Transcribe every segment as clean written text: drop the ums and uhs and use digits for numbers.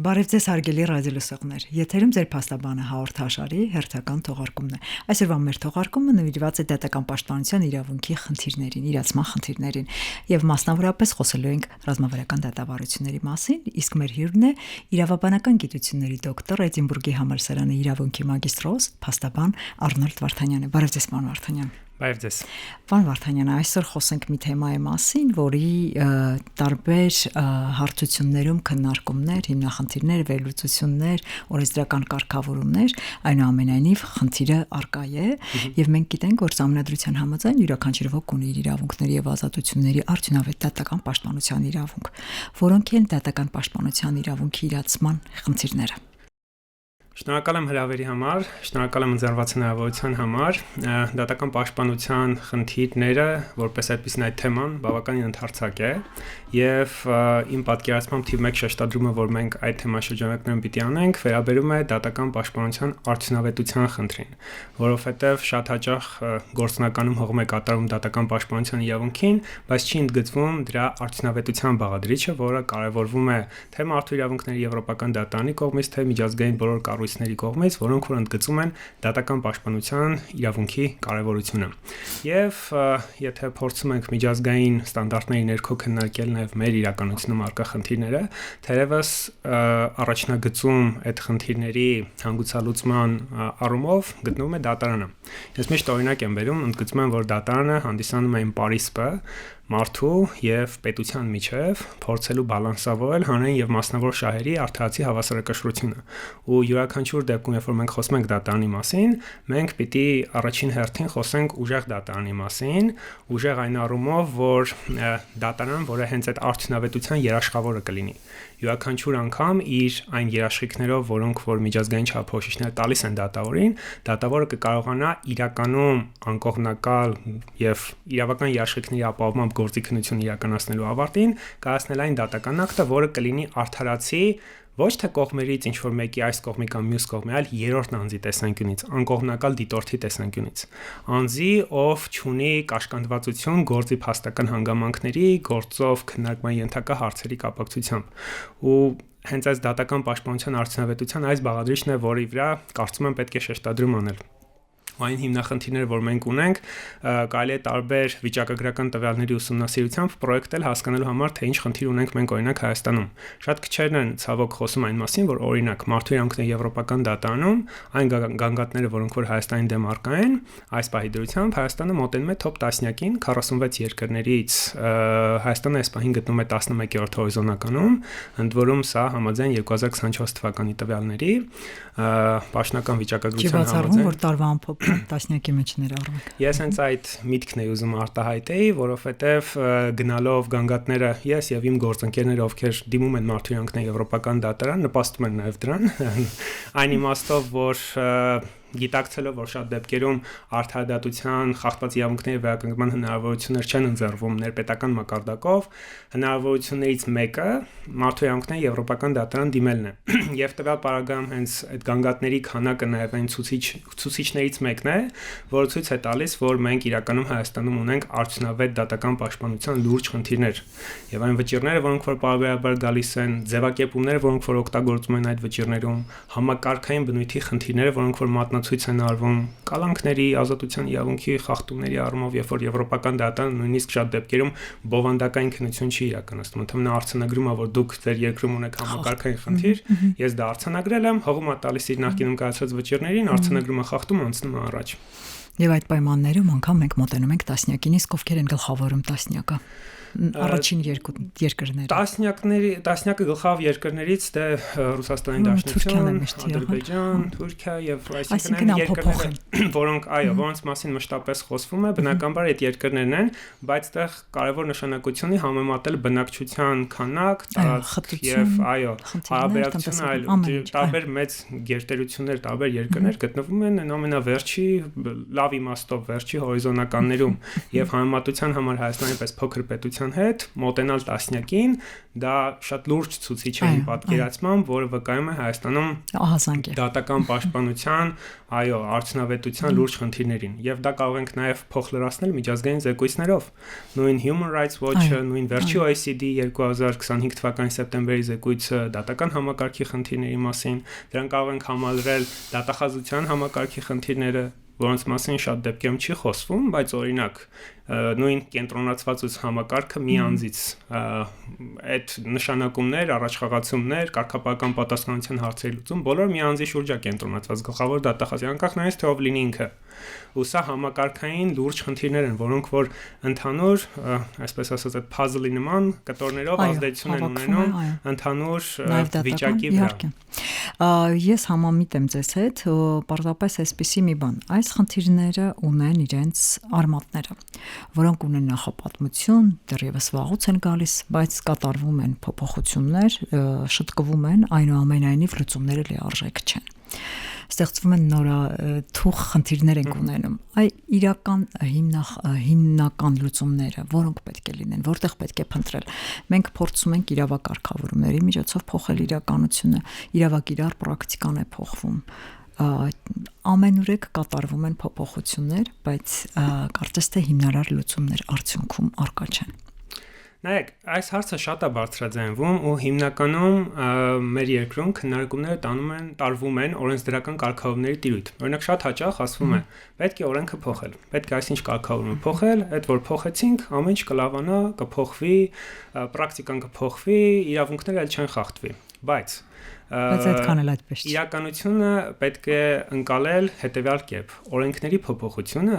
Բարև ձեզ հարգելի ռադիոլսողներ։ Եթերում ձեր փաստաբանը հաղորդաշարի հերթական թողարկումն է։ Այսօրվա մեր թողարկումը նվիրված է դատական պաշտպանության իրավունքի խնդիրներին, իրացման խնդիրներին, եւ մասնավորապես խոսելու ենք ռազմավարական դատավարությունների մասին, իսկ մեր հյուրն է իրավաբանական գիտությունների դոկտոր, Էդինբուրգի համալսարանի իրավունքի մագիստրոս, փաստաբան Արնոլդ Վարդանյանը։ Բարև ձեզ, պարոն Վարդանյան։ Բարև ձեզ։ Պարոն Վարդանյան, այսօր խոսենք մի թեմայի մասին, որի տարբեր հարթություններում քննարկումներ, հիմնախնդիրներ, վերլուծություններ, օրենսդրական կարգավորումներ, այնուամենայնիվ խնդիրը արկա է, եւ մենք գիտենք, որ Սահմանադրության համաձայն յուրաքանչյուր ոք ունի իր իրավունքների եւ ազատությունների արդյունավետ դատական պաշտպանության իրավունք, որոնք են դատական պաշտպանության իրավունքի իրացման խնդիրները։ Շնորհակալ եմ հրավերի համար, շնորհակալ եմ ընձեռված հնարավորության համար։ Դատական պաշտպանության խնդիրները, որպես այդպիսին այդ թեման բավականին ընդհանրացակ է, եւ իմ պատկերացմամբ թիվ 1 շեշտադրումը, որ մենք այդ թեմաշրջանակներում պիտի անենք, վերաբերում է դատական պաշտպանության արդյունավետության խնդրին, որովհետեւ շատ հաճախ գործնականում հողում է կատարում դատական պաշտպանության իրավունքին, բայց չի ընդգծվում դրա արդյունավետության բաղադրիչը, որը կարևորվում է թե մարդու իրավունքների եվրոպական դատարանի կողմից, թե միջազգային բոլոր կառույցների կողմից, որոնք որ ընդգծում են դատական պաշտպանության իրավունքի կարևորությունը։ Եվ եթե փորձում ենք միջազգային ստանդարտների ներքո քննարկել նաև մեր իրականությունում առկա խնդիրները, թերևս առաջնագծում այդ խնդիրների հանգուցալուծման առումով գտնվում է դատարանը։ Ես միշտ օրինակ եմ բերում, ընդգծում եմ, որ դատարանը հանդիսանում է այն պարիսպը մարդու եւ պետության միջև փորձելու բալանսավորել հանրային եւ մասնավոր շահերի արդարացի հավասարակշռությունը։ Ու յուրաքանչյուր դեպքում, երբ որ մենք խոսում ենք դատարանի մասին, մենք պիտի առաջին հերթին խոսենք ուժեղ դատարանի մասին, ուժեղ այն առումով, որ դատարան, որը հենց այդ արդյունավետության երաշխավորը կլինի։ Յուրաքանչյուր անգամ իր այն երաշխիքներով, որոնք որ միջազգային չափորոշիչները տալիս են դատավորին, դատավորը կկարողանա իրականում անկողմնակալ եւ իրավական երաշխիքների ապահովմամբ գործիքնություն իրականացնելու ավարտին կայացնել այն դատական ակտը, որը կլինի արդարացի ոչ թե կողմերից ինչ որ մեկի այս կողմի կամ մյուս կողմի, այլ երրորդ անձի տեսանկյունից, անկողմնակալ դիտորդի տեսանկյունից։ Անձի, ով չունի կաշկանդվածություն գործի փաստական հանգամանքների, գործով քննարկման ենթակա հարցերի կապակցությամբ։ Ու հենց այս դատական պաշտպանության արդյունավետության այս բաղադրիչն է, որի վրա կարծում եմ պետք է շեշտադրում անել։ Այն հիմնախնդիրները, որ մենք ունենք, կարելի է տարբեր վիճակագրական տվյալների ուսումնասիրությամբ պրոյեկտել հասկանալու համար, թե ինչ խնդիր ունենք մենք օրինակ Հայաստանում։ Շատ քչերն են ցավոք խոսում այն մասին, որ օրինակ մարդու իրավունքների եվրոպական դատարանում այն գանգատները, որոնք որ Հայաստանի դեմ առկա են, այս պահի դրությամբ Հայաստանը մոտենում է top 10-ին 46 երկրներից։ Հայաստանը այս պահին գտնվում է 11-րդ հորիզոնականում, ընդ որում սա համաձայն 2024 թվականի տվյալների պաշտոնական վիճակագրության համաձայն, որ տարվա ամփոփ տասնյակի մեջ ներառվում։ Ես հենց այդ միտքն էի ուզում արտահայտեի, որովհետև գնալով գանգատները ես եւ իմ գործընկերները, ովքեր դիմում են մարդու իրավունքների եվրոպական դատարան, նպաստում են նաեւ դրան, այն իմաստով, որ գիտակցելով, որ շատ դեպքերում արդարադատության խախտված իրավունքների վերականգնման հնարավորություններ չեն ընձեռվում ներպետական մակարդակով, հնարավորություններից մեկը մարդու իրավունքների եվրոպական դատարան դիմելն է։ Եվ տվյալ պարագայում հենց այդ գանգատների քանակը նաև այն ցուցիչներից մեկն է, որը ցույց է տալիս, որ մենք իրականում Հայաստանում ունենք արդյունավետ դատական պաշտպանության լուրջ խնդիրներ։ Եվ այն վճիռները, որոնք որ պարբերաբար գալիս են, ձևակերպումները, որոնք որ օգտագործում են այդ վճիռներում, համակարգային բնույթի խնդիրները, որոնք որ մատնացույց են արվում կալանքների, ազատության իրավունքի խախտումների առումով, երբ որ եվրոպական դատարանը նույնիսկ շատ դեպքերում բովանդակային քննություն չի իրականացնում, ընդհանրապես արձանագրում է, որ դուք ձեր երկրում ունեք համակարգային խնդիր, ես դա արձանագրել եմ, հողում է տալիս իր նախկինում կայացած վճիռներին, արձանագրումը խախտում անցնում է առաջ։ Եվ այդ պայմաններում անգամ մենք մոտենում ենք տասնյակին, իսկ ովքեր են գլխավորում տասնյակը։ Առաջին երկու երկրները։ Տասնյակը գլխավոր երկրներից դե Ռուսաստանի Դաշնություն, Ադրբեջան, Թուրքիա եւ այսինքն այն երկրները, որոնք որոնց մասին մշտապես խոսվում է, բնականաբար այդ երկրներն են, բայց այդտեղ կարևոր նշանակություն ունի համեմատել բնակչության քանակ, տարածք եւ հարաբերակցությունը այլ տարբեր մեծ գերտերություններ, տարբեր երկրներ գտնվում են ամենավերջի լավ իմաստով վերջի հորիզոնականներում եւ համեմատության համար Հայաստանի պես փոքր պետության պաշտպանության հետ մոտենալ տասնյակին, դա շատ լուրջ ցուցիչ է իմ պատկերացմամբ, որը վկայում է Հայաստանում դատական պաշտպանության, արդյունավետության լուրջ խնդիրներին, եւ դա կարող ենք նաեւ փոխլրացնել միջազգային զեկույցներով։ Նույն Human Rights Watch-ը, նույն վերջի OECD 2025 թվականի սեպտեմբերի զեկույցը դատական համակարգի խնդիրների մասին, դրանք կարող ենք համալրել դատախազության համակարգի խնդիրները, որոնց մասին շատ դեպքերում չի խոսվում, բայց օրինակ նույն կենտրոնացվածության համակարգը մի անձից այդ նշանակումներ, առաջխաղացումներ, կարգապահական պատասխանատվության հարցերի լուծում բոլոր մի անձի շուրջ է կենտրոնացված գլխավոր դատախազի, անկախ նրանից թե ով լինի ինքը։ Ու սա համակարգային լուրջ խնդիրներ են, որոնք որ ընդհանուր, այսպես ասած, այդ puzzle-ի նման կտորներով ազդեցություն են ունենում ընդհանուր վիճակի վրա։ Ես համամիտ եմ ձեզ հետ, պարզապես այսպեսի մի բան։ Այս խնդիրները ունեն իրենց արմատները, որոնք ունեն նախապատմություն, դեռևս վաղուց են գալիս, բայց կատարվում են փոփոխություններ, շտկվում են, այնուամենայնիվ լուծումները լիարժեք չեն։ Ստեղծվում են նորաթուխ խնդիրներ ենք ունենում։ Իրական հիմնական լուծումները, որոնք պետք է լինեն, որտեղ պետք է փնտրել։ Մենք փորձում ենք իրավակարգավորումների միջոցով փոխել իրականությունը, իրավագիրառ պրակտիկան է փոխվում։ Ամենուրեք կատարվում են փոփոխություններ, բայց կարծես թե հիմնարար լուծումներ արդյունքում առկա չեն։ Նայեք, այս հարցը շատ է բարձրաձայնվում ու հիմնականում մեր երկրում քննարկումները տարվում են օրենսդրական կարգավորումների տիրույթ։ Օրինակ շատ հաճախ ասվում է, պետք է օրենքը փոխել։ Պետք է այսինչ կարգավորումը փոխել, այդ որ փոխեցինք, ամեն ինչ կլավանա, կփոխվի, պրակտիկան կփոխվի, իրավունքները այլ չեն խախտվի։ Բայց այդքան էլ այդպես չէ։ Իրականությունը պետք է ընկալել հետևյալ կերպ։ Օրենքների փոփոխությունը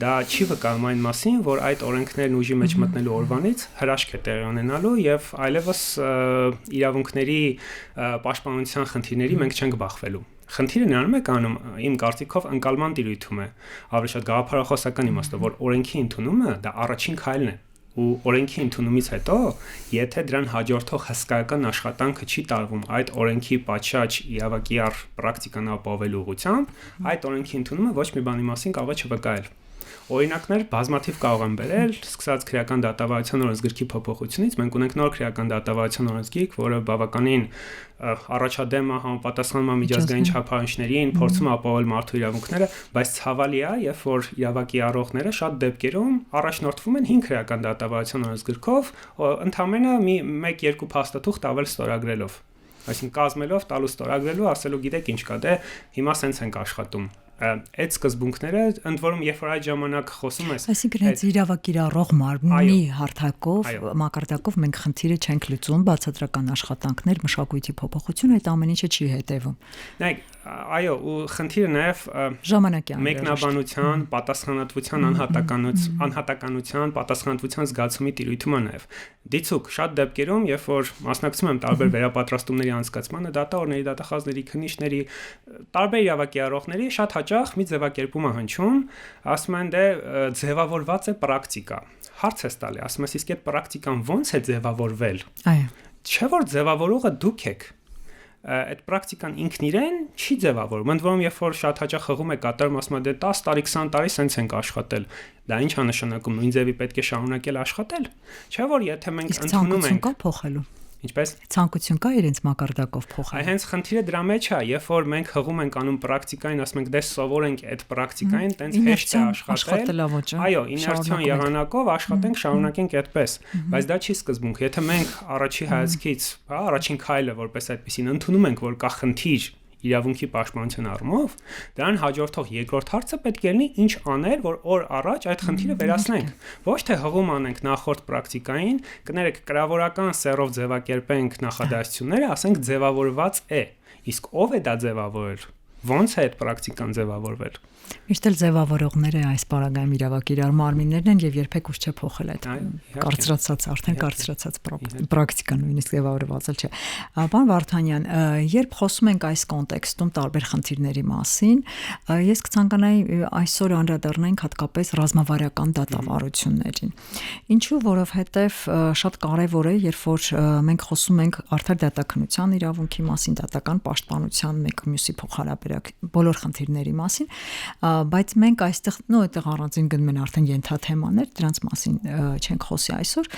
դա չի վկայում այն մասին, որ այդ օրենքներն ուժի մեջ մտնելու օրվանից հրաշք է տեղի ունենալու եւ այլևս իրավունքների պաշտպանության խնդիրների մենք չենք բախվելու։ Խնդիրը նրանում է կանում, իմ կարծիքով ընկալման տիրույթում է, ավելի շատ գաղափարախոսական իմաստով, որ օրենքի ընդունումը դա առաջին քայլն է։ Ու օրենքի ընդունումից հետո, եթե դրան հաջորդող հսկայական աշխատանքը չի տարվում այդ օրենքի պատշաճ իրավակիրառ պրակտիկան ապահովելու ուղղությամբ, այդ օրենքի ընդունումը ոչ մի բանի մասին կարող է չվկայել։ Օրինակներ բազմաթիվ կարող են բերել, սկսած քրեական դատավարության օրենսգրքի փոփոխությունից, մենք ունենք նոր քրեական դատավարության օրենսգիրք, որը բավականին առաջադեմ է համապատասխանում միջազգային չափանիշներին, փորձում է ապահովել մարդու իրավունքները, բայց ցավալի է, երբ որ իրավակիրառողները շատ դեպքերում առաջնորդվում են 5 քրեական դատավարության օրենսգրքով, ընդամենը 1-2 փաստաթուղթ ավել ստորագրելով։ Այսինքն կազմելով, տալու ստորագրելու, ասելու գիտեք ինչ կա, դե հիմա սենց ենք աշխատում։ Այդ սկզբունքները ընդ որում երբ որ այդ ժամանակ խոսում ես, այսինքն հենց իրավակիրառող մարմնի հարթակով, մակարդակով մենք խնդիրը չենք լուծում, բացատրական աշխատանքներ, մշակույթի փոփոխություն, այդ ամեն ինչը չի հետևում։ Նայեք, այո, ու խնդիրը նաև ժամանակի մեկնաբանության, պատասխանատվության անհատականության, պատասխանատվության զգացումի տիրույթում է նաև։ Դիցուք շատ դեպքերում, երբ որ մասնակցում եմ տարբեր վերապատրաստումների անցկացմանը, դատավորների, դատախազների, քննիչների, տարբեր իրավակիրառողների շատ հաճախ մի ձևակերպում է հնչում, ասում են դե ձևավորված է պրակտիկա։ Հարց ես տալի, ասում ես իսկ այդ պրակտիկան ո՞նց է ձևավորվել։ Այո։ Չէ՞ որ ձևավորողը դուք եք։ Այդ պրակտիկան ինքն իրեն չի ձևավորում։ Ընդ որում, երբ որ շատ հաճախ հղում է կատարում, ասում է դե 10 տարի, 20 տարի սենց ենք աշխատել։ Դա ինչ է նշանակում, նույն ձևի պետք է շարունակել աշխատել։ Չէ՞ որ եթե մենք ընդունում ենք փոխելու։ Ինչպես ցանկություն կա իրենց մակարդակով փոխել։ Հենց խնդիրը դրա մեջ է, երբ որ մենք հղում ենք անում պրակտիկային, ասում ենք դե սովորենք այդ պրակտիկային, տենց հեշտ է աշխատել։ Այո, իներցիոն եղանակով աշխատենք, շարունակենք այդպես, բայց դա չի սկզբունք։ Եթե մենք առաջի հայացքից, առաջին քայլը որպես այդպեսին ընդունում ենք, որ կա խնդիր իրավունքի պաշտպանության առումով, դրան հաջորդող երկրորդ հարցը պետք է լինի ինչ անել, որ օր առաջ այդ խնդիրը վերացնենք։ Ոչ թե հղում անենք նախորդ պրակտիկային, կներեք կրավորական սերով ձևակերպենք նախադասությունները, ասենք ձևավորված է։ Իսկ ով է դա ձևավորել։ Ոնց է այդ պրակտիկան ձևավորվել։ Միշտ էլ ձևավորողները այս պարագայում իրավակիրառ մարմիններն են եւ երբեք ուշ չէ փոխել այդ կարծրացած, արդեն կարծրացած պրակտիկան նույնիսկ ձևավորված չէ։ Պարոն Վարդանյան, երբ խոսում ենք այս կոնտեքստում տարբեր խնդիրների մասին, ես կցանկանայի այսօր անդրադառնանք հատկապես ռազմավարական դատավարություններին։ Ինչու, որովհետեւ շատ կարեւոր է, երբ որ մենք խոսում ենք արդար դատաքննության իրավունքի մասին, դատական պաշտպանության մեկը մյուսի փոխհարաբերական բոլոր խնդիրների մասին, բայց մենք այստեղ այդտեղ առանձին գնում են արդեն ենթաթեմաներ, դրանց մասին չենք խոսի այսօր։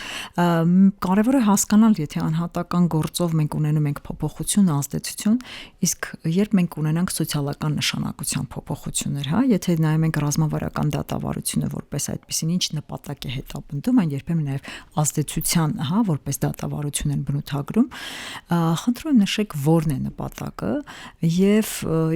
Կարևոր է հասկանալ, եթե անհատական գործով մենք ունենում ենք փոփոխություն, ազդեցություն, իսկ երբ մենք ունենանք սոցիալական նշանակության փոփոխություններ, հա, եթե նայում ենք ռազմավարական դատավարությունը որպես այդպեսին, ինչ նպատակ է հետապնդում, այն երբեմն նաև ազդեցության, հա, որպես դատավարություն են բնութագրում, խնդրում եմ նշեք որն է նպատակը եւ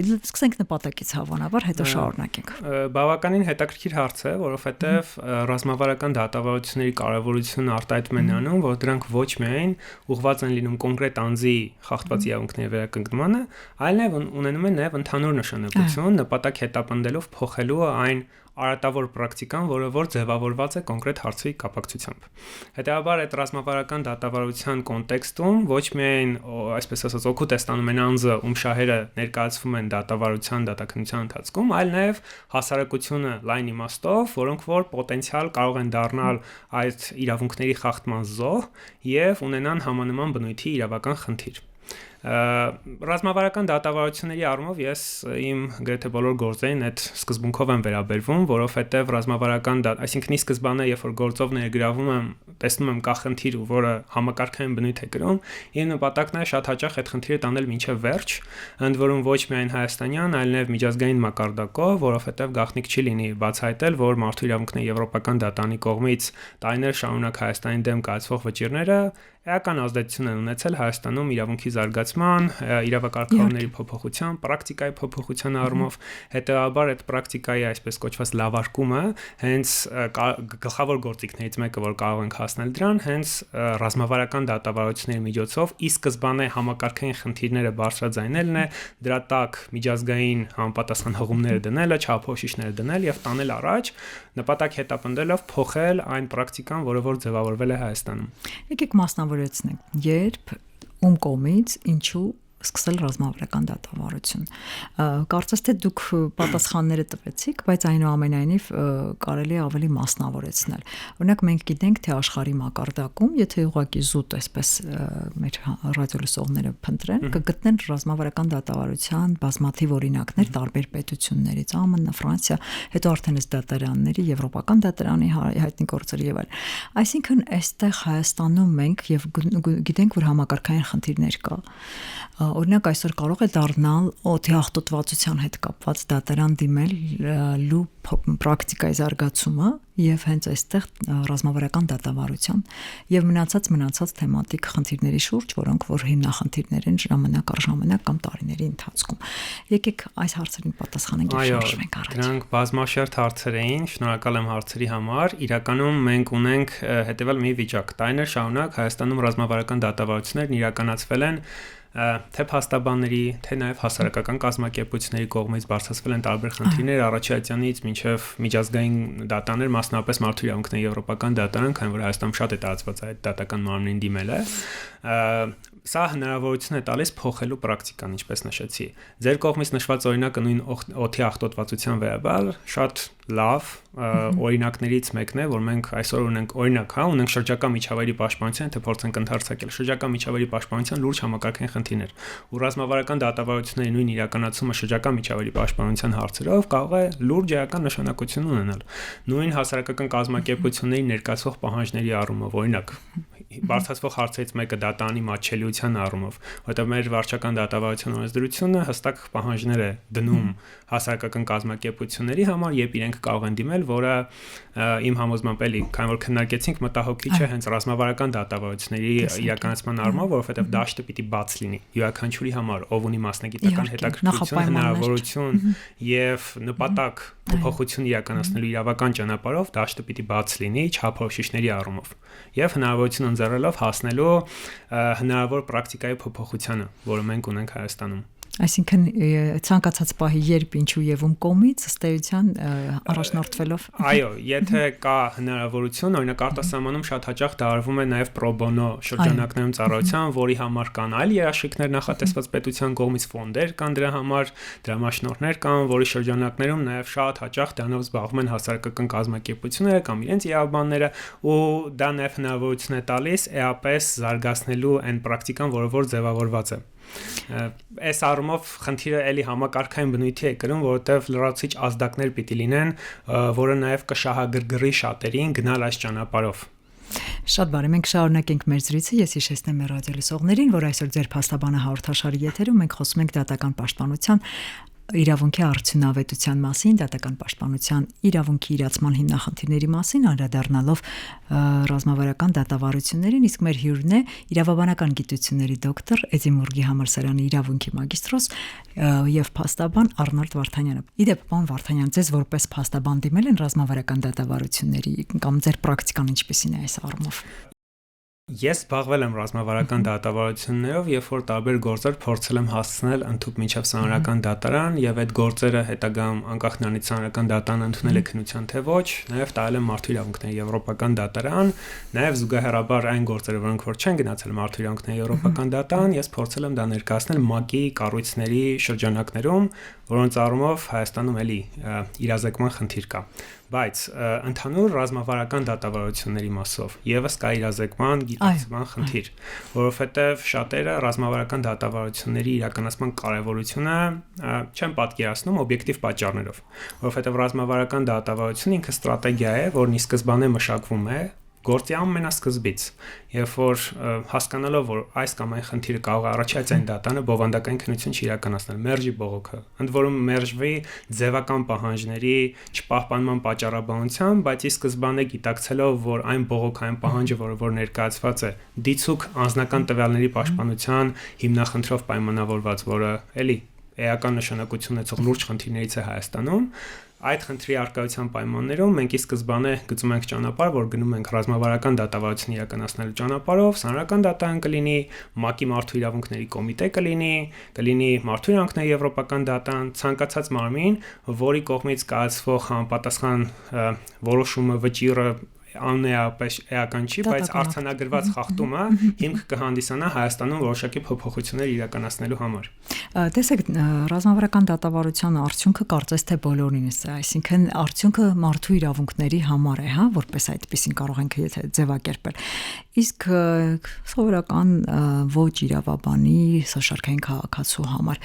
սկսենք նպատակից հավանաբար, հետո շարունակենք։ Բավականին հետաքրքիր հարց է, որովհետեւ ռազմավարական դատավարությունների կարևորությունը արտահայտում է նրանում, որ դրանք ոչ միայն ուղղված են լինում կոնկրետ անձի խախտված իրավունքների վերականգնմանը, այլ նաև ունենում են նաև ընդհանուր նշանակություն, նպատակ հետապնդելով փոխելու այն արատավոր պրակտիկան, որը որ ձևավորված է կոնկրետ հարցի կապակցությամբ։ Հետևաբար այդ ռազմավարական դատավարության կոնտեքստում ոչ միայն, այսպես ասած, օգուտ է ստանում այն անձը, ում շահերը ներկայացվում են դատավարության, դատաքննության ընթացքում, այլ նաև հասարակությունը լայն իմաստով, որոնք որ պոտենցիալ կարող են դառնալ այդ իրավունքների խախտման զոհ եւ ունենան համանման բնույթի իրավական խնդիր։ Ռազմավարական դատավարությունների առումով ես իմ գրեթե բոլոր գործերին այդ սկզբունքով եմ վերաբերվում, որովհետև ռազմավարական այսինքն ի սկզբանե երբ որ գործով ներգրավում եմ, տեսնում եմ կա խնդիր, որը համակարգային բնույթ է կրում, իմ նպատակն է շատ հաճախ այդ խնդիրը տանել մինչև վերջ, ընդ որում ոչ միայն հայաստանյան, այլ նաև միջազգային մակարդակով, որովհետև գաղտնիք չի լինի բացահայտել, որ մարդու իրավունքների եվրոպական դատարանի կողմից տարիներ շարունակ Հայաստանի դեմ կայացվող վճիռները էական ազդեցություն են ունեցել Հայաստանում իրավունքի զարգացման, իրավակարգավորների փոփոխության, պրակտիկայի փոփոխության առումով, հետեւաբար այդ պրակտիկայի այսպես կոչված լավարկումը հենց գլխավոր գործիքներից մեկը, որ կարող ենք հասնել դրան, հենց ռազմավարական դատավարությունների միջոցով ի սկզբանե համակարգային խնդիրները բարձրաձայնելն է, դրա տակ միջազգային համապատասխան հղումները դնելը, չափորոշիչները դնել եւ տանել առաջ, նպատակ հետապնդելով փոխել այն պրակտիկան, որը որ ձևավորվել է Հայաստանում։ Եկեք մասնավորեցնենք, երբ ում կողմից, ինչու սկսել ռազմավարական դատավարություն։ Կարծես թե դուք պատասխանները տվեցիք, բայց այնուամենայնիվ կարելի է ավելի մասնավորեցնել։ Օրինակ մենք գիտենք, թե աշխարհի մակարդակում, եթե ուղղակի զուտ այսպես մեր ռադիոլսողները փնտրեն, կգտնեն ռազմավարական դատավարության բազմաթիվ օրինակներ տարբեր պետություններից, ԱՄՆ, Ֆրանսիա, հետո արդեն այս դատարանների, եվրոպական դատարանի հայտնի գործերի եւ այլն։ Այսինքն այստեղ Հայաստանում մենք եւ գիտենք, որ համակարգային խնդիրներ կա։ Օրինակ այսօր կարող է դառնալ օդի աղտոտվածության հետ կապված դատարան դիմելու պրակտիկայի զարգացումը եւ հենց այստեղ ռազմավարական դատավարության եւ մնացած թեմատիկ խնդիրների շուրջ, որոնք որ հիմնախնդիրներ են ժամանակ առ ժամանակ կամ տարիների ընթացքում։ Եկեք այս հարցերին պատասխանենք եւ շարժվենք առաջ։ Դրանք բազմաշերտ հարցեր էին, շնորհակալ եմ հարցերի համար։ Իրականում մենք ունենք հետեւյալ մի վիճակ. տարիներ շարունակ Հայաստանում ռազմավարական դատավարություններն իրականացվել են թե փաստաբանների, թե նաև հասարակական կազմակերպությունների կողմից բարձրացվել են տարբեր խնդիրներ առաջացյանից մինչև միջազգային դատարաններ, մասնավորապես մարդու իրավունքների եվրոպական դատարան, քանի որ Հայաստանում շատ է տարածված այդ դատական մարմնին դիմելը, սա հնարավորություն է տալիս փոխելու պրակտիկան, ինչպես նշեցի։ Ձեր կողմից նշված օրինակը նույն օդի աղտոտվածության վերաբար շատ լավ օրինակներից մեկն է, որ մենք այսօր ունենք օրինակ, հա, ունենք շրջակա միջավայրի պաշտպանության, թե փորձենք ընդհանրացնել շրջակա միջավայրի պաշտպանության լուրջ համակարգային խնդիրներ։ Ու ռազմավարական դատավարությունների նույն իրականացումը շրջակա միջավայրի պաշտպանության հարցերով կարող է լուրջ էական նշանակություն ունենալ։ Նույն հասարակական կազմակերպությունների ներկայացվող պահանջների առումով, օրինակ, բարձրացվող հարցերից մեկը դատարանի մատչելիության առումով, որտեղ մեր վարչական դատավարության օրենսդրությունը հստակ պահանջներ է դնում հասարակական կազմակերպությունների համար, երբ իրենք կարող են դիմել, որը իմ համոզմամբ էլի, քանի որ քննարկեցինք, մտահոգիչ է հենց ռազմավարական դատավարությունների իրականացման առումով, որովհետև դաշտը պիտի բաց լինի յուրաքանչյուրի համար, ով ունի մասնագիտական հետաքրքրություն, հնարավորություն եւ նպատակ փոփոխություն իրականացնելու իրավական ճանապարհով դաշտը պիտի բաց լինի չափորոշիչների առումով եւ հնարավորություն ընձեռելով հասնելու հնարավոր պրակտիկայի փոփոխությանը, որը մենք ունենք Հայաստանում։ Այսինքն ցանկացած պահի երբ ինչու եւ ում կողմից ըստ էության առաջնորդվելով այո, եթե կա հնարավորություն, օրինակ արտասահմանում շատ հաճախ դարվում է նաեւ պրո բոնո շրջանակներում ծառայության, որի համար կան այլ երաշխիքներ նախատեսված պետության կողմից ֆոնդեր կան դրա համար, դրամաշնորհներ կան, որի շրջանակներում նաեւ շատ հաճախ դրանով զբաղվում են հասարակական կազմակերպությունները կամ իրենց իրավաբանները, ու դա նաեւ հնարավորություն է տալիս էապես զարգացնելու այն պրակտիկան, որը որ ձևավորված է։ Այս առումով խնդիրը էլի համակարգային բնույթի է կրում, որովհետև լրացուցիչ ազդակներ պիտի լինեն, որը նաև կշահագրգռի շատերին գնալ այս ճանապարհով։ Շատ բարի, մենք շարունակենք մեր զրույցը, ես հիշեցնեմ մեր ռադիոլսողներին, որ այսօր ձեր փաստաբանը հաղորդաշարի եթերում մենք խոսում ենք դատական պաշտպանության իրավունքի արդյունավետության մասին, դատական պաշտպանության իրավունքի իրացման հիմնախնդիրների մասին, անդրադառնալով ռազմավարական դատավարություններին, իսկ մեր հյուրն է իրավաբանական գիտությունների դոկտոր, Էդինբուրգի համալսարանի իրավունքի մագիստրոս եւ փաստաբան Արնոլդ Վարդանյանը։ Իդեպ, պարոն Վարդանյան, ձեզ որպես փաստաբան դիմել են ռազմավարական դատավարությունների կամ ձեր պրակտիկան ինչպիսին է այս առումով։ Ես զբաղվել եմ ռազմավարական դատավարություններով, երբ որ տարբեր գործեր փորձել եմ հասցնել ընդհանուր մինչև սահմանական դատարան, եւ այդ գործերը հետագայում անկախ նրանից սահմանական դատարանը ընդունել է քննության թե ոչ, նաեւ տալ եմ մարդու իրավունքների եվրոպական դատարան, նաեւ զուգահեռաբար այն գործերը, որոնք որ չեն գնացել մարդու իրավունքների եվրոպական դատարան, ես փորձել եմ դա ներկայացնել ՄԱԿ-ի կառույցների շրջանակներում, որոնց առումով Հայաստանում էլի իրազեկման խնդիր կա։ Բայց ընդհանուր ռազմավարական դատավարությունների մասով եւս կա իրազեկման գիտակցման խնդիր, որովհետեւ շատերը ռազմավարական դատավարությունների իրականացման կարեւորությունը չեն պատկերացնում օբյեկտիվ պատճառներով, որովհետեւ ռազմավարական դատավարությունը ինքը ստրատեգիա է, որն ի սկզբանե մշակվում է գործի ամենասկզբից, երբ որ հասկանալով, որ այս կամ այն խնդիրը կարող է առաջացած այն դատանը բովանդակային քննություն չիրականացնել, մերժի բողոքը, ընդ որում մերժվի ձևական պահանջների չպահպանման պատճառաբանությամբ, բայց ի սկզբանե գիտակցելով, որ այն բողոքային պահանջը, որ ներկայացված է, դիցուք անձնական տվյալների պաշտպանության հիմնախնդրով պայմանավորված, որը էլի էական նշանակություն ունեցող լուրջ խնդիրներից է Հայաստանում, այդ խնդրի արկայության պայմաններում մենք ի սկզբանե գծում ենք ճանապարհ, որ գնում ենք ռազմավարական դատավարություն իրականացնելու ճանապարհով, սահմանական դատարան կլինի, ՄԱԿ-ի մարդու իրավունքների կոմիտե կլինի մարդու իրավունքների եվրոպական դատարան, ցանկացած մարմին, որի կողմից կայացվող համապատասխան որոշումը, վճիռը աննեապես էական չի, բայց արձանագրված խախտումը հիմք կհանդիսանա Հայաստանում որոշակի փոփոխություններ իրականացնելու համար։ Տեսեք, ռազմավարական դատավարության արդյունքը կարծես թե բոլորինս է, այսինքն արդյունքը մարդու իրավունքների համար է, հա, որպես այդպեսին կարող ենք ձևակերպել։ Իսկ սովորական ոչ իրավաբանի սոշարքային քաղաքացու համար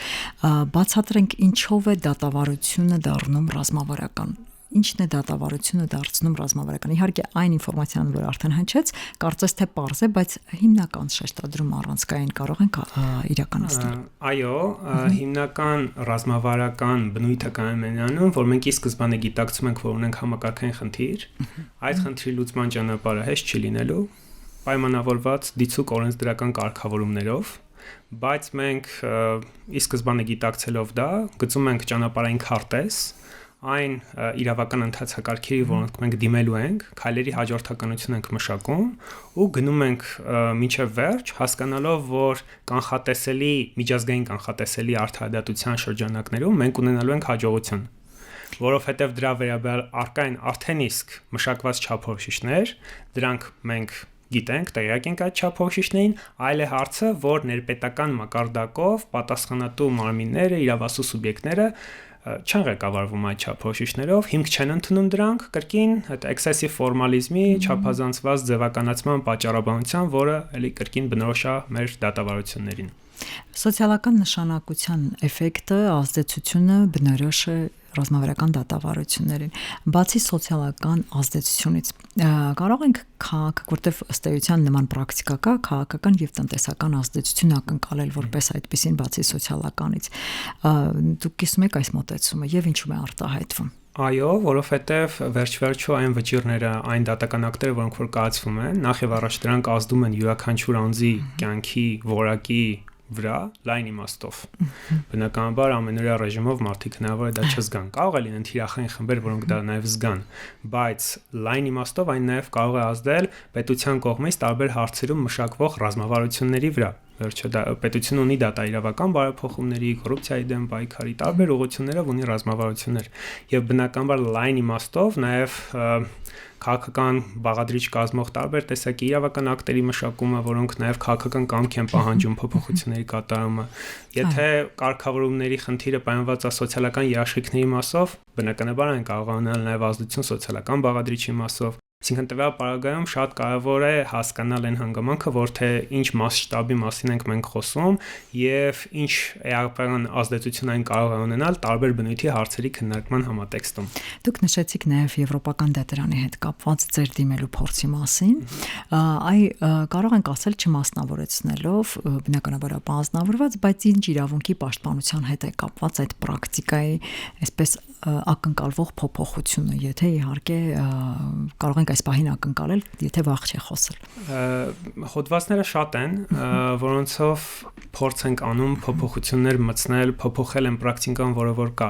բացատրենք ինչով է դատավարությունը դառնում ռազմավարական։ Ինչն է դատավարությունը դարձնում ռազմավարական։ Իհարկե այն ինֆորմացիան, որ արդեն հնչեց, կարծես թե պարզ է, բայց հիմնական շեշտադրում առանցքային կարող ենք իրականացնել։ Այո, հիմնական ռազմավարական բնույթը կայանում է նրանում, որ մենք ի սկզբանե գիտակցում ենք, որ ունենք համակարգային խնդիր, այդ խնդրի լուծման ճանապարհը հեշտ չի լինելու, պայմանավորված դիցուք օրենսդրական կարգավորումներով, բայց մենք ի սկզբանե գիտակցելով դա, գծում ենք ճանապարհային քարտեզ այն իրավական ընթացակարգերի, որոնք մենք դիմելու ենք, քայլերի հաջորդականություն ենք մշակում ու գնում ենք մինչև վերջ, հասկանալով, որ կանխատեսելի, միջազգային կանխատեսելի արդարադատության շրջանակներում մենք ունենալու ենք հաջողություն, որովհետև դրա վերաբերյալ արկային արդեն իսկ մշակված չափորոշիչներ, դրանք մենք գիտենք, տեղյակ ենք այդ չափորոշիչներին, այլ է հարցը, որ ներպետական մակարդակով պատասխանատու մարմինները, իրավասու սուբյեկտները չեն ղեկավարվում այդ չափորոշիչներով, հիմք չեն ընդունում դրանք, կրկին այդ էքսեսիվ ֆորմալիզմի չափազանցված ձևականացման պատճառաբանության, որը էլի կրկին բնորոշ է մեր դատավարություններին։ Սոցիալական նշանակության էֆեկտը, ազդեցությունը բնորոշ է ռազմավարական դատավարություններին։ Բացի սոցիալական ազդեցությունից, կարող ենք քաղաք, որտեղ ըստ էության նման պրակտիկա կա, քաղաքական եւ տնտեսական ազդեցություն ակնկալել որպես այդպեսին բացի սոցիալականից։ Դուք կիսում եք այս մոտեցումը եւ ինչու է արտահայտվում։ Այո, որովհետև վերջ-վերջո այն վճիռները, այն դատական ակտերը, որոնք որ կայացվում են, նախ եւ առաջ դրանք ազդում են յուրաքանչյուր անձի կյանքի որակի վրա լայն իմաստով։ Բնականաբար ամենօրյա ռեժիմով մարդիկ հնարավոր է դա չզգան։ Կարող է լինեն թիրախային խմբեր, որոնք դա նաև զգան, բայց լայն իմաստով այն նաև կարող է ազդել պետության կողմից տարբեր հարցերում մշակվող ռազմավարությունների վրա։ Վերջը դա պետությունը ունի դատաիրավական բարեփոխումների, կոռուպցիայի դեմ պայքարի տարբեր ուղղություններով ունի ռազմավարություններ եւ բնականաբար լայն իմաստով նաև քաղաքական բաղադրիչ կազմող տարբեր տեսակի իրավական ակտերի մշակումը, որոնք նաև քաղաքական կամք են պահանջում փոփոխությունների կատարումը։ Եթե կարգավորումների խնդիրը պայմանված է սոցիալական երաշխիքների մասով, բնականաբար այն կարող է ունենալ նաև ազդեցություն սոցիալական բաղադրիչի մասով։ Այսինքն տվյալ պարագայում շատ կարևոր է հասկանալ այն հանգամանքը, որ թե ինչ մասշտաբի մասին ենք մենք խոսում եւ ինչ էական ազդեցություն այն կարող է ունենալ տարբեր բնույթի հարցերի քննարկման համատեքստում։ Դուք նշեցիք նաեւ եվրոպական դատարանի հետ կապված ձեր դիմելու փորձի մասին։ Կարող ենք ասել չմասնավորեցնելով, բնականաբար մասնավորված, բայց ինչ իրավունքի պաշտպանության հետ է կապված այդ պրակտիկայի, այսպես ակնկալվող փոփոխությունը, եթե իհարկե կարող ենք այս պահին ակնկալել, եթե վաղ չի խոսել։ Հոդվածները շատ են, որոնցով փորձ ենք անում փոփոխություններ մտցնել, փոփոխել են պրակտիկան, որը որ կա։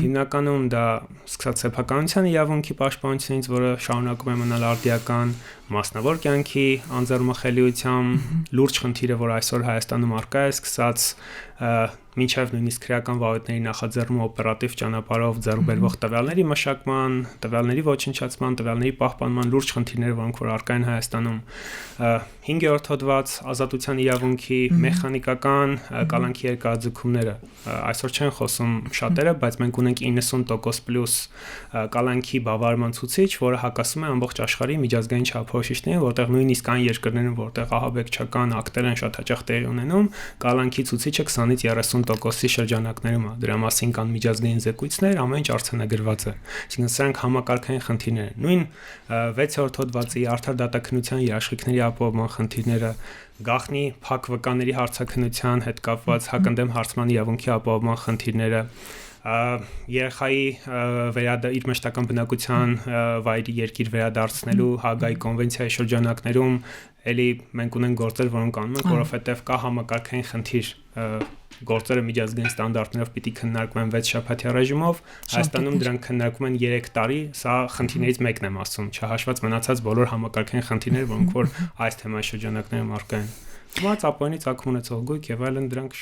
Հիմնականում դա սկսած սեփականության իրավունքի պաշտպանությունից, որը շարունակում է մնալ արդիական, մասնավոր կյանքի անձեռնմխելիությամբ, լուրջ խնդիրը, որ այսօր Հայաստանում առկա է, սկսած մինչև նույնիսկ քրեական վարույթների նախաձեռնում օպերատիվ ճանապարհով ձեռք բերվող տվյալների մշակման, տվյալների ոչնչացման, տվյալների պահպանման լուրջ խնդիրներ, որոնք որ առկա են Հայաստանում։ 5-րդ հոդված ազատության իրավունքի մեխանիկական կալանքի երկարաձգումները այսօր չեն խոսում շատերը, բայց մենք ունենք 90% կալանքի բավարարման ցուցիչ, որը հակասում է ամբողջ աշխարհի միջազգային չափորոշիչներին, որտեղ նույնիսկ այն երկրներում, որտեղ ահաբեկչական ակտեր են շատ հաճախ տեղի ունենում, կալանքի ցուցիչը 20-ից 30%-ի շրջանակներում է։ Դրա մասին կան միջազգային զեկույցներ, ամեն ինչ արձանագրված է։ Այսինքն սրանք համակարգային խնդիրներ են։ Նույն 6-րդ հոդվածի արդար դատաքննության երաշխիքների ապահովման խնդիրները, գաղտնի փակ վկաների հարցաքննության հետ կապված հակընդդեմ հարցման իրավունքի ապահովման խնդիրները, երեխայի իր մշտական բնակության վայրի երկիր վերադարձնելու Հագայի կոնվենցիայի շրջանակներում էլի մենք ունենք գործեր, որոնք անում ենք, որովհետև կա համակարգային խնդիր, գործերը միջազգային ստանդարտներով պիտի քննարկվեն 6 շաբաթյա ռեժիմով, Հայաստանում դրանք քննարկվում են 3 տարի, սա խնդիրներից մեկն եմ ասում, չհաշված մնացած բոլոր համակարգային խնդիրներ, որոնք որ այս թեմայի շրջանակներում առկա են։ Բայց ապօրինի ցակում ունեցող գույք եւ այլն դրանք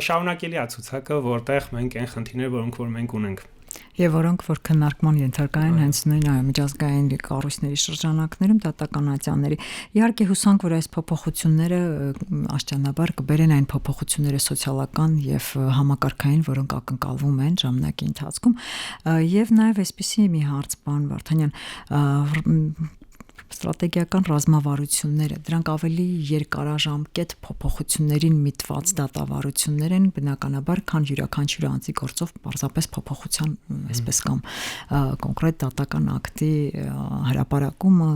շարունակելի է ցուցակը, որտեղ մենք այն խնդիրները, որոնք որ մենք ունենք եւ որոնք որ քննարկման ենթարկա են հենց նույն միջազգային կառույցների շրջանակներում դատականատյանների։ Իհարկե հուսանք, որ այս փոփոխությունները աշճանաբար կբերեն այն փոփոխությունները սոցիալական եւ համակարգային, որոնք ակնկալվում են ժամանակի ընթացքում, եւ նաեւ այսպիսի մի հարց, պարոն Վարդանյան, ստրատեգիական ռազմավարությունները, դրանք ավելի երկարաժամկետ փոփոխություններին միտված դատավարություններ են, բնականաբար, քան յուրաքանչյուր անձի գործով պարզապես փոփոխության, այսպես կամ կոնկրետ դատական ակտի հրապարակումը,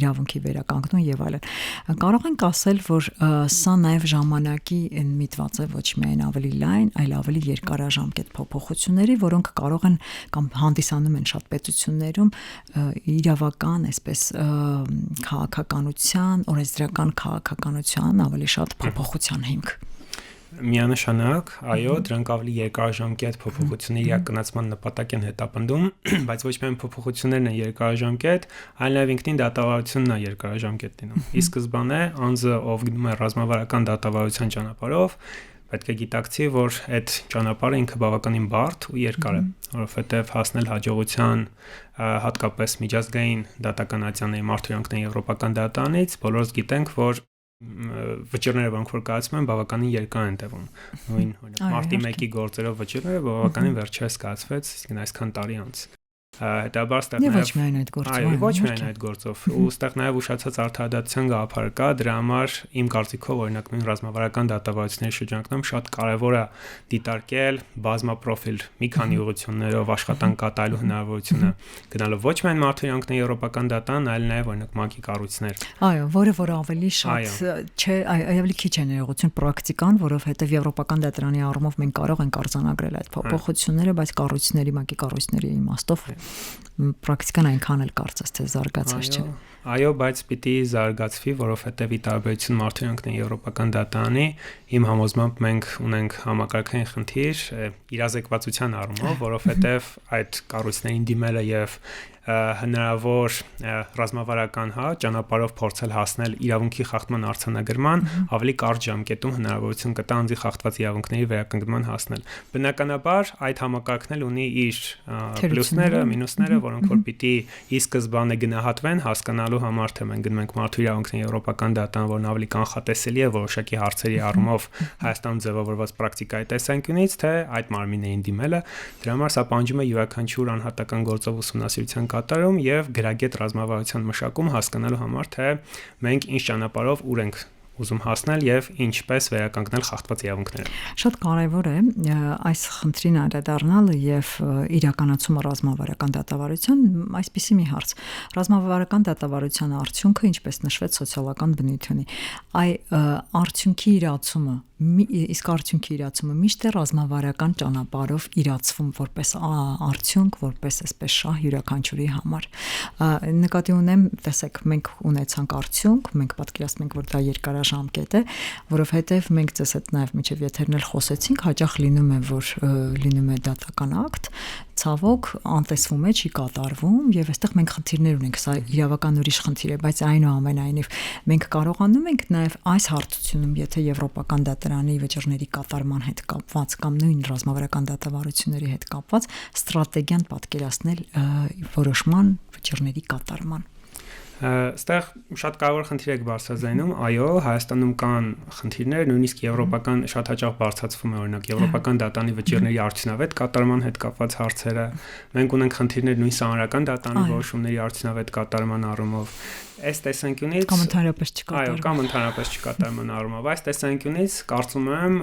իրավունքի վերականգնում եւ այլն։ Կարող ենք ասել, որ սա նաեւ ժամանակի միտված է ոչ միայն ավելի լայն, այլ ավելի երկարաժամկետ փոփոխությունների, որոնք կարող են կամ հանդիսանում են շատ պետություններում իրավական, այսպես քաղաքականության, օրենսդրական քաղաքականության ավելի շատ փոփոխության հիմք։ Միանշանակ, այո, դրանք ավելի երկարաժամկետ փոփոխությունների իրականացման նպատակ են հետապնդում, բայց ոչ միայն փոփոխություններն են երկարաժամկետ, այլ նաև ինքնին դատավարությունն է երկարաժամկետ լինում։ Ի սկզբանե անձը, ով գնում է ռազմավարական դատավարության ճանապարհով, պետք է գիտակցի, որ այդ ճանապարհը ինքը բավականին բարդ ու երկար է, որովհետև հասնել հաջողության հատկապես միջազգային դատականատյանների մարդուրանքների եվրոպական դատարանից, բոլորս գիտենք, որ վճիռները, որոնք որ կայացում են, բավականին երկար են տևում։ Նույն օրինակ մարտի 1-ի գործերով վճիռները բավականին վերջերս կայացվեց, այսինքն այսքան տարի անց։ Հետաբար ստեղ ոչ միայն այդ գործով, ոչ միայն այդ գործով, ու ստեղ նաև ուշացած արդարադատության գաղափար կա, դրա համար իմ կարծիքով օրինակ նույն ռազմավարական դատավարությունների շրջանակում շատ կարևոր է դիտարկել բազմապրոֆիլ մի քանի ուղղություններով աշխատանք կատարելու հնարավորությունը, գնալով ոչ միայն մարդուրանքների եվրոպական դատարան, այլ նաև օրինակ ՄԱԿ-ի կառույցներ։ Այո, որը ավելի շատ չէ, ավելի քիչ է ներողություն պրակտիկան, որովհետև եվրոպական դատարանի առումով մենք կարող ենք արձանագրել այդ փոփոխությունները, բայց կառույցների, ՄԱԿ-ի կառույցների իմաստով պրակտիկան այնքան էլ կարծես թե զարգացած չէ։ Այո, բայց պիտի զարգացվի, որովհետև ի տարբերություն մարդուրանքների եվրոպական դատարանի, իմ համոզմամբ մենք ունենք համակարգային խնդիր իրազեկվածության առումով, որովհետև այդ կառույցներին դիմելը եւ հնարավոր ռազմավարական ճանապարհով փորձել հասնել իրավունքի խախտման արձանագրման ավելի կարճ ժամկետում հնարավորություն կտա անձի խախտված իրավունքների վերականգնման հասնել։ Բնականաբար այդ համակարգն էլ ունի իր պլյուսները, մինուսները, որոնք որ պիտի ի սկզբանե գնահատվեն հասկանալու համար, թե մենք գնում ենք մարդու իրավունքների եվրոպական դատարան, որն ավելի կանխատեսելի է որոշակի հարցերի առումով Հայաստանում ձևավորված պրակտիկայի տեսանկյունից, թե այդ մարմիններին դիմելը։ Դրա համար սա պահանջում է յուրաքանչյուր անհատական գործով ուսումնասիրության կատարում եւ գրագետ ռազմավարության մշակում հասկանալու համար, թե մենք ինչ ճանապարհով ուր ենք ուզում հասնել եւ ինչպես վերականգնել խախտված իրավունքները։ Շատ կարեւոր է այս խնդրին անդրադառնալը եւ իրականացումը ռազմավարական դատավարության այսպիսի մի հարց։ Ռազմավարական դատավարության արդյունքը, ինչպես նշվեց, սոցիալական բնույթ ունի։ Արդյունքի իրացումը իսկ արդյունքի իրացումը միշտ է ռազմավարական ճանապարհով իրացվում որպես արդյունք, որպես այսպես շահ յուրաքանչյուրի համար։ Նկատի ունեմ, տեսեք, մենք ունեցանք արդյունք, մենք պատկերացնենք, որ դա երկարաժամկետ է, որովհետև մենք ձեզ հետ նաև միջև եթերն էլ խոսեցինք, հաճախ լինում է, որ լինում է դատական ակտ, ցավոք անտեսվում է, չի կատարվում եւ այստեղ մենք խնդիրներ ունենք, սա իրավական ուրիշ խնդիր է, բայց այնուամենայնիվ մենք կարողանում ենք նաեւ այս հարթությունում, եթե եվրոպական դատարանի վճիռների կատարման հետ կապված կամ նույն ռազմավարական դատավարությունների հետ կապված ստրատեգիան պատկերացնել որոշման վճիռների կատարման։ Այստեղ շատ կարևոր խնդիր եք բարձրաձայնում, այո, Հայաստանում կան խնդիրներ, նույնիսկ եվրոպական շատ հաճախ բարձրացվում է օրինակ եվրոպական դատանի վճիռների արդյունավետ կատարման հետ կապված հարցերը։ Մենք ունենք խնդիրներ նույն սահմանական դատանի որոշումների արդյունավետ կատարման առումով։ Այս տեսանկյունից կամ ընդհանրապես չկատարվում։ Այո, կամ ընդհանրապես չկատարման առումով։ Այս տեսանկյունից կարծում եմ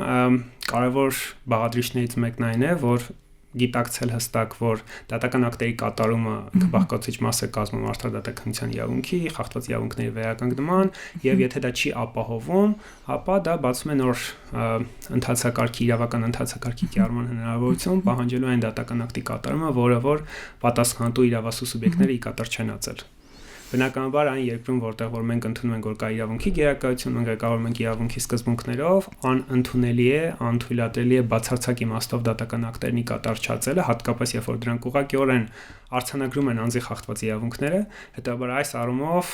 կարևոր բաղադրիչներից մեկն այն է, որ գիտակցել հստակ, որ դատական ակտերի կատարումը բաղկացուցիչ մաս է կազմում արդարադատականության իրավունքի, խախտված իրավունքների վերականգնման, եւ եթե դա չի ապահովում, ապա դա բացում է նոր ընթացակարգի իրավական ընթացակարգի կիրառման հնարավորություն, պահանջելու այն դատական ակտի կատարումը, որը որ պատասխանատու իրավասու սուբյեկտները ի կատար չեն ածել։ Բնականաբար այն երկրում, որտեղ որ մենք ընդունում ենք, որ կա իրավունքի գերակայություն, մենք ղեկավարում ենք իրավունքի սկզբունքներով, անընդունելի է, անթույլատրելի է բացարձակ իմաստով դատական ակտերն ի կատար չածելը, հատկապես երբ որ դրանք ուղղակիորեն արձանագրում են անձի խախտված իրավունքները, հետաբար այս առումով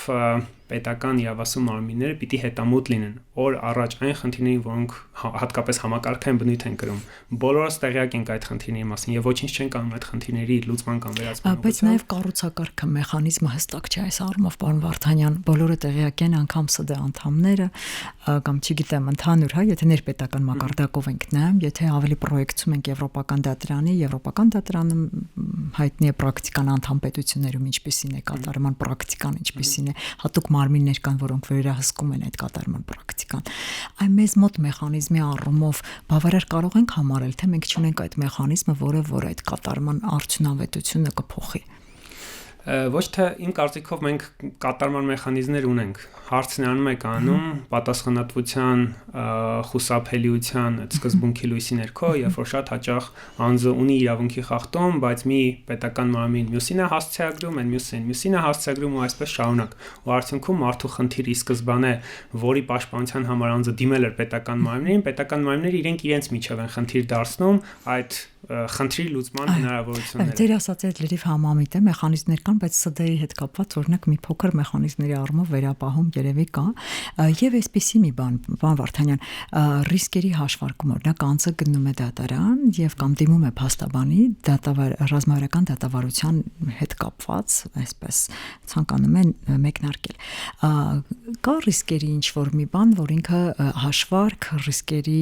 պետական իրավասու մարմինները պիտի հետամուտ լինեն, օր առաջ այն խնդիրներին, որոնք հատկապես համակարգային բնույթ են կրում։ Բոլորս տեղյակ ենք այդ խնդիրների մասին եւ ոչինչ չենք անում այդ խնդիրների լուծման կամ վերացման։ Բայց նաեւ կառուցակարգը մեխանիզմը հստակ չէ այս առումով, պարոն Վարդանյան, բոլորը տեղյակ են, անգամ ՍԴ անդամները կամ չգիտեմ, ընդհանուր, հա, եթե ներպետական մակարդակով ենք նայում, եթե ավելի պրոյեկցում ենք եվրոպական դատարանը հայտնի է պրակտիկան անդամ պետություններում ինչպիսին է կատարման պրակտիկան ինչպիսին է, հատուկ մարմիններ կան, որոնք վերահսկում են այդ կատարման պրակտիկան։ Այն մեզ մոտ մեխանիզմի առումով բավարար կարող ենք համարել, թե մենք չունենք այդ մեխանիզմը, որը այդ կատարման արդյունավետությունը կփոխի։ Ոչ թե իմ կարծիքով մենք կատարման մեխանիզմներ ունենք։ Հարցն անում է կանում պատասխանատվության խուսափելիության այդ սկզբունքի լույսի ներքո, երբ որ շատ հաճախ անձը ունի իրավունքի խախտում, բայց մի պետական մարմին մյուսին է հասցեագրում, այն մյուսին է հասցեագրում ու այսպես շարունակ։ Ու արդյունքում մարդու խնդիրի սկզբանե, որի պաշտպանության համար անձը դիմել էր պետական մարմինները իրենք իրենց միջև են խնդիր դարձնում այդ խնդրի լուծման հնարավորությունները։ Ձեր ասած այդ լրիվ համամիտ է, մեխանիզմներ կան, բայց ՍԴ-ի հետ կապված օրինակ մի փոքր մեխանիզմների առումով վերապահում երևի կա։ Եվ այսպիսի մի բան, պարոն Վարդանյան, ռիսկերի հաշվարկում օրինակ անձը գնում է դատարան եւ կամ դիմում է փաստաբանի ռազմավարական դատավարության հետ կապված, այսպես ցանկանում են մեկնարկել։ Կա ռիսկերի ինչ որ մի բան, որ ինքը հաշվարկ, ռիսկերի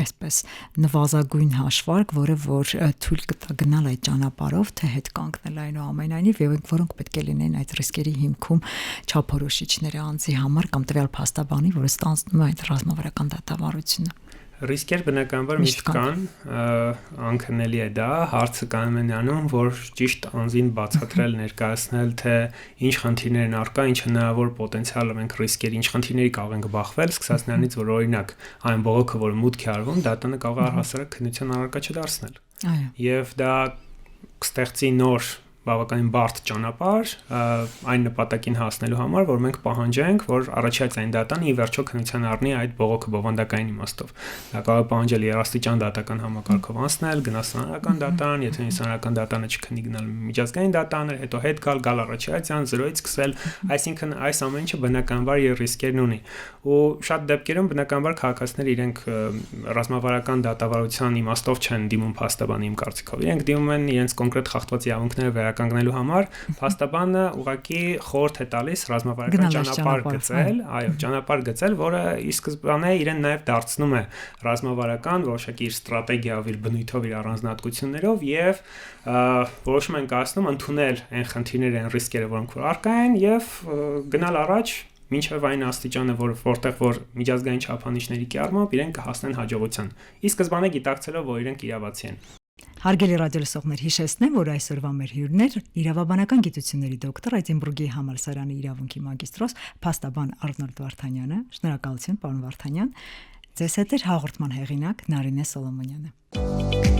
այսպես նվազագույն հաշվարկ, որը որ թույլ կտա գնալ այդ ճանապարհով, թե հետ կանգնել այնուամենայնիվ եւ որոնք պետք է լինեն այդ ռիսկերի հիմքում չափորոշիչները անձի համար կամ տվյալ փաստաբանի, որը ստանձնում է այդ ռազմավարական դատավարությունը։ Ռիսկեր բնականաբար միշտ կան, անքննելի է դա, հարցը կանում է նրանում, որ ճիշտ անձին բացատրել, ներկայացնել, թե ինչ խնդիրներ են առկա, ինչ հնարավոր պոտենցիալ մենք ռիսկերի, ինչ խնդիրների կարող ենք բախվել, սկսած նրանից, որ օրինակ այն բողոքը, որը մուտք է արվում, դատանը կարող է առհասարակ քննության առարկա չդարձնել։ Այո։ Եվ դա կստեղծի նոր բավականին բարդ ճանապարհ այն նպատակին հասնելու համար, որ մենք պահանջենք, որ առաջացային դատան ի վերջո քննության առնի այդ բողոքը բովանդակային իմաստով։ Դա կարող է պահանջել երաստիճան դատական համակարգով անցնել, գնալ սահմանական դատարան, եթե սահմանական դատարանը չքննի գնալ միջազգային դատարան, հետո հետ գալ առաջացիան 0-ից սկսել, այսինքն այս ամեն ինչը բնականաբար իր ռիսկերն ունի։ Ու շատ դեպքերում բնականաբար քաղաքացիները իրենք ռազմավարական դատավարության իմաստով չեն դիմում փաստաբանի իմ կարծիքով։ Իրենք դիմում են իրենց կոնկրետ խախտված իրավունքները վերականգնելու համար փաստաբանը ուղղակի խորհուրդ է տալիս ռազմավարական ճանապարհ գծել, այո, ճանապարհ գծել, որը ի սկզբանե իրեն նաև դարձնում է ռազմավարական որոշակի իր ստրատեգիայով, իր բնույթով, իր առանձնահատկություններով եւ որոշում են կայացնում ընդունել այն խնդիրները, այն ռիսկերը, որոնք որ առկա են եւ գնալ առաջ մինչև այն աստիճանը, որտեղ որ միջազգային չափանիշների կիրառմամբ իրենք կհասնեն հաջողության։ Ի սկզբանե գիտակցելով, որ իրենք իրավացի են։ Հարգելի ռադիոլսողներ, հիշեցնեմ, որ այսօրվա մեր հյուրներ իրավաբանական գիտությունների դոկտոր, Էդինբուրգի համալսարանի իրավունքի մագիստրոս, փաստաբան Արնոլդ Վարդանյանը։ Շնորհակալություն, պարոն Վարդանյան։ Ձեզ հետ է հաղորդման հեղինակ Նարինե Սոլոմոնյանը։